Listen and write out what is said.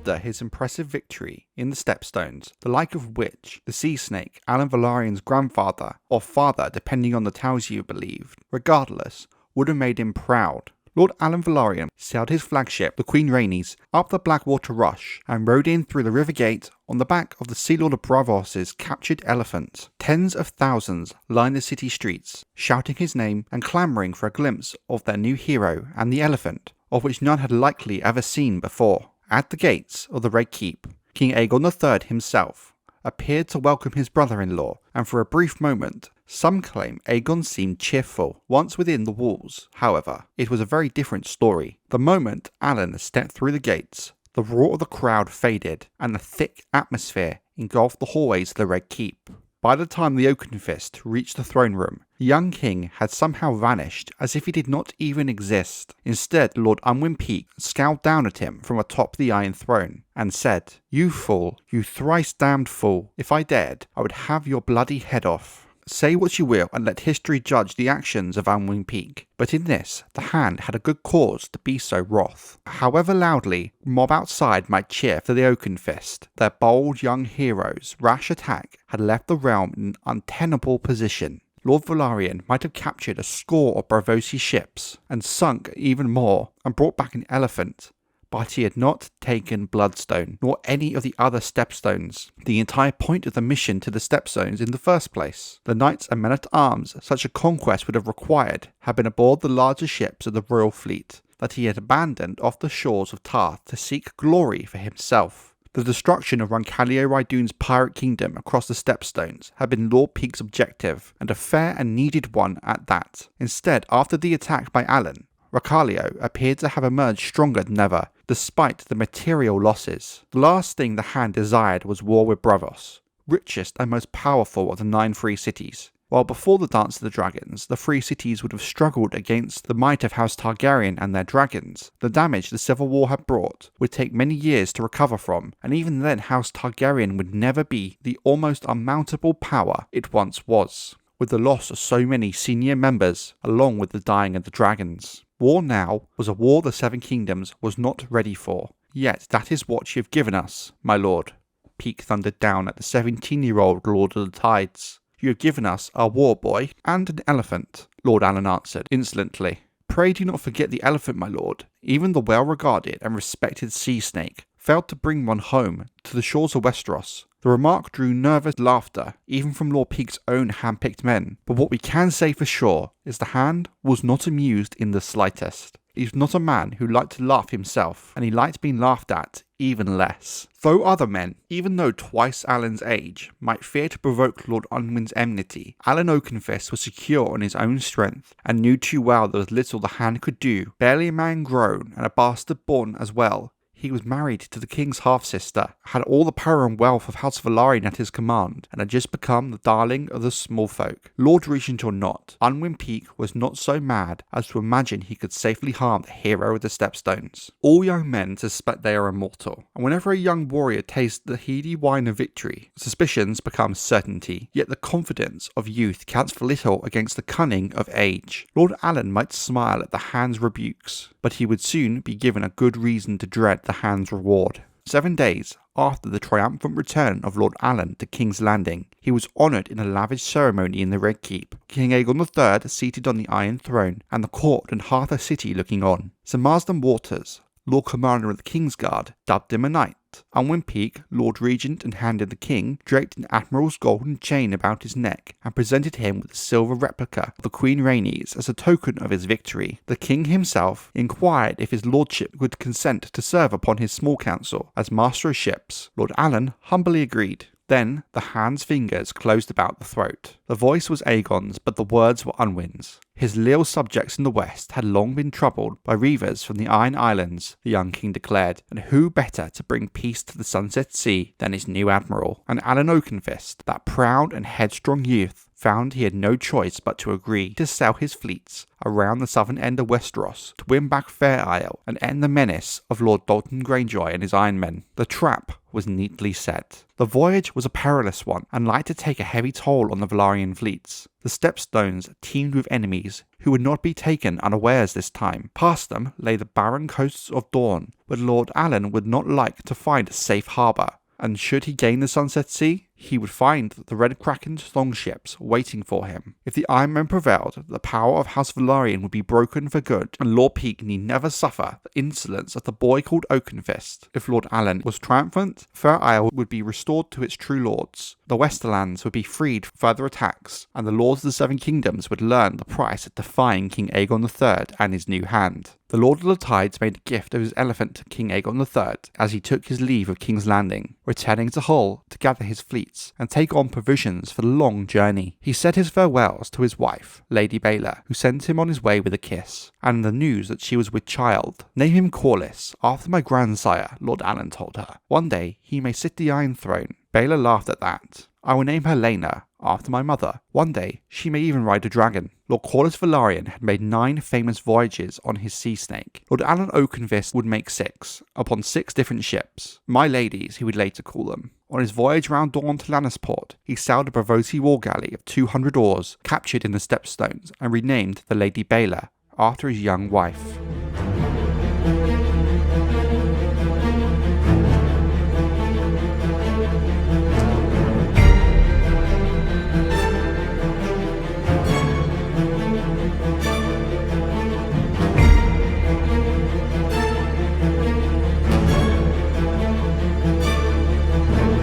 After his impressive victory in the Stepstones, the like of which the sea snake, Alyn Velaryon's grandfather, or father depending on the tales you believed, regardless, would have made him proud, Lord Alyn Velayron sailed his flagship, the Queen Rhaenys, up the Blackwater Rush and rode in through the River Gate on the back of the Sea Lord of Braavos' captured elephant. Tens of thousands lined the city streets, shouting his name and clamouring for a glimpse of their new hero and the elephant, of which none had likely ever seen before. At the gates of the Red Keep, King Aegon III himself appeared to welcome his brother-in-law, and for a brief moment, some claim Aegon seemed cheerful. Once within the walls, however, it was a very different story. The moment Alyn stepped through the gates, the roar of the crowd faded, and the thick atmosphere engulfed the hallways of the Red Keep. By the time the Oakenfist reached the throne room, the young king had somehow vanished as if he did not even exist. Instead, Lord Unwin scowled down at him from atop the Iron Throne and said, "You fool, you thrice damned fool, if I dared, I would have your bloody head off. Say what you will and let history judge the actions of Unwin, but in this, the Hand had a good cause to be so wroth." However loudly the mob outside might cheer for the Oakenfist, their bold young hero's rash attack had left the realm in an untenable position. Lord Velayron might have captured a score of Braavos ships, and sunk even more, and brought back an elephant, but he had not taken Bloodstone, nor any of the other Stepstones, the entire point of the mission to the Stepstones in the first place. The knights and men-at-arms such a conquest would have required had been aboard the larger ships of the royal fleet that he had abandoned off the shores of Tarth to seek glory for himself. The destruction of Roncalio Raydoon's pirate kingdom across the Stepstones had been Lord Peake's objective, and a fair and needed one at that. Instead, after the attack by Alyn, Roncalio appeared to have emerged stronger than ever, despite the material losses. The last thing the Hand desired was war with Braavos, richest and most powerful of the 9 free cities. While before the Dance of the Dragons, the free cities would have struggled against the might of House Targaryen and their dragons, the damage the Civil War had brought would take many years to recover from, and even then House Targaryen would never be the almost unmountable power it once was, with the loss of so many senior members, along with the dying of the dragons. War now was a war the Seven Kingdoms was not ready for. Yet that is what you have given us, my lord, Peake thundered down at the 17-year-old Lord of the Tides. You have given us our war boy and an elephant, Lord Alyn answered insolently. Pray do not forget the elephant, my lord. Even the well-regarded and respected sea snake failed to bring one home to the shores of Westeros. The remark drew nervous laughter, even from Lord Peake's own hand-picked men. But what we can say for sure is the Hand was not amused in the slightest. He was not a man who liked to laugh himself, and he liked being laughed at even less. Though other men, even though twice Alyn's age, might fear to provoke Lord Unwin's enmity, Alyn Oakenfist was secure in his own strength, and knew too well there was little the Hand could do. Barely a man grown, and a bastard born as well, he was married to the king's half-sister, had all the power and wealth of House Velayron at his command, and had just become the darling of the smallfolk. Lord Regent or not, Unwin was not so mad as to imagine he could safely harm the hero of the Stepstones. All young men suspect they are immortal, and whenever a young warrior tastes the heady wine of victory, suspicions become certainty. Yet the confidence of youth counts for little against the cunning of age. Lord Alyn might smile at the Hand's rebukes, but he would soon be given a good reason to dread the Hand's reward. 7 days after the triumphant return of Lord Alyn to King's Landing, he was honoured in a lavish ceremony in the Red Keep, King Aegon III seated on the Iron Throne, and the court and half the city looking on. Sir Marsden Waters, Lord Commander of the Kingsguard, dubbed him a knight. Unwin Peake, Lord Regent and Hand of the King, draped an admiral's golden chain about his neck and presented him with a silver replica of the Queen Rhaenys as a token of his victory. The King himself inquired if his lordship would consent to serve upon his small council as master of ships. Lord Alyn humbly agreed. Then the Hand's fingers closed about the throat. The voice was Aegon's, but the words were Unwin's. His leal subjects in the west had long been troubled by reavers from the Iron Islands, the young king declared, and who better to bring peace to the Sunset Sea than his new admiral? And Alyn Oakenfist, that proud and headstrong youth, found he had no choice but to agree to sail his fleets around the southern end of Westeros to win back Fair Isle and end the menace of Lord Bolton Greyjoy and his Iron Men. The trap was neatly set. The voyage was a perilous one and likely to take a heavy toll on the Velayron fleets. The Stepstones teemed with enemies who would not be taken unawares this time. Past them lay the barren coasts of Dorne, but Lord Alyn would not like to find a safe harbour, and should he gain the Sunset Sea, he would find the Red Kraken's longships waiting for him. If the Iron Men prevailed, the power of House Velayron would be broken for good, and Lord Peake need never suffer the insolence of the boy called Oakenfist. If Lord Alyn was triumphant, Fair Isle would be restored to its true lords. The Westerlands would be freed from further attacks, and the Lords of the Seven Kingdoms would learn the price of defying King Aegon III and his new hand. The Lord of the Tides made a gift of his elephant to King Aegon III as he took his leave of King's Landing, returning to Hull to gather his fleets and take on provisions for the long journey. He said his farewells to his wife, Lady Baela, who sent him on his way with a kiss, and the news that she was with child. "Name him Corlys, after my grandsire," Lord Alyn told her. "One day he may sit the Iron Throne." Baela laughed at that. "I will name her Laena, after my mother. One day she may even ride a dragon." Lord Corlys Velayron had made 9 famous voyages on his sea snake. Lord Alyn Oakenfist would make 6, upon 6 different ships. My ladies, he would later call them. On his voyage round Dorne to Lannisport, he sailed a Braavosi war galley of 200 oars, captured in the Stepstones, and renamed the Lady Baela, after his young wife.